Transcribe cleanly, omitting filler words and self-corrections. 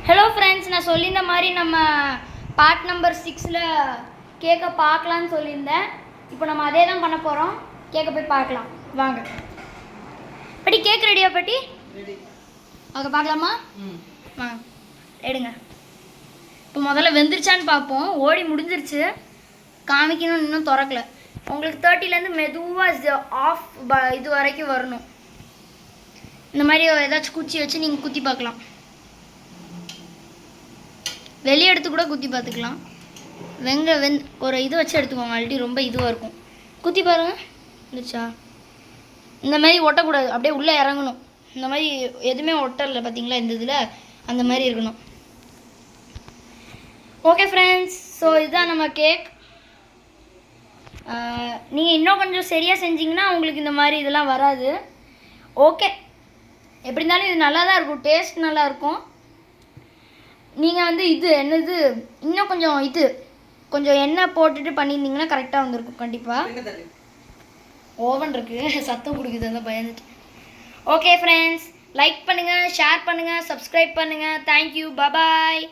Hello friends, நான் சொல்லியிருந்த மாதிரி நம்ம பார்ட் நம்பர் 6ல் கேக்கை பார்க்கலான்னு சொல்லியிருந்தேன். இப்போ நம்ம அதே தான் பண்ண போகிறோம். கேக்கை போய் பார்க்கலாம் வாங்க. பட்டி கேக் ரெடியா பட்டி? ஓகே, பார்க்கலாமா? வாங்க எடுங்க. இப்போ முதல்ல வெந்துருச்சான்னு பார்ப்போம். ஓடி முடிஞ்சிருச்சு, காமிக்கணும், இன்னும் திறக்கல. உங்களுக்கு 30லேருந்து மெதுவாக ஆஃப் இது வரைக்கும் வரணும். இந்த மாதிரி ஏதாச்சும் குச்சி வச்சு நீங்கள் குத்தி பார்க்கலாம். வெளியே எடுத்து கூட குத்தி பார்த்துக்கலாம். ஒரு இது வச்சு எடுத்துக்கோங்க, ஆல்ரெடி ரொம்ப இதுவாக இருக்கும். குத்தி பாருங்கள், இருந்துச்சா? இந்த மாதிரி ஒட்டக்கூடாது, அப்படியே உள்ளே இறங்கணும். இந்த மாதிரி எதுவுமே ஒட்டலை பார்த்தீங்களா? இந்த இதில் அந்த மாதிரி இருக்கணும். ஓகே ஃப்ரெண்ட்ஸ், ஸோ இதுதான் நம்ம கேக். நீங்கள் இன்னும் கொஞ்சம் சரியாக செஞ்சிங்கன்னா உங்களுக்கு இந்த மாதிரி இதெல்லாம் வராது. ஓகே, எப்படி இருந்தாலும் இது நல்லா தான் இருக்கும், டேஸ்ட் நல்லாயிருக்கும். நீங்கள் இது என்னது இன்னும் கொஞ்சம் எண்ணெய் போட்டுட்டு பண்ணியிருந்தீங்கன்னா கரெக்டாக வந்திருக்கும். கண்டிப்பாக ஓவன் இருக்குது, சத்தம் கொடுக்குது, அந்த பயந்துட்டு. ஓகே ஃப்ரெண்ட்ஸ், லைக் பண்ணுங்கள், ஷேர் பண்ணுங்கள், சப்ஸ்கிரைப் பண்ணுங்கள். தேங்க்யூ, பாய்.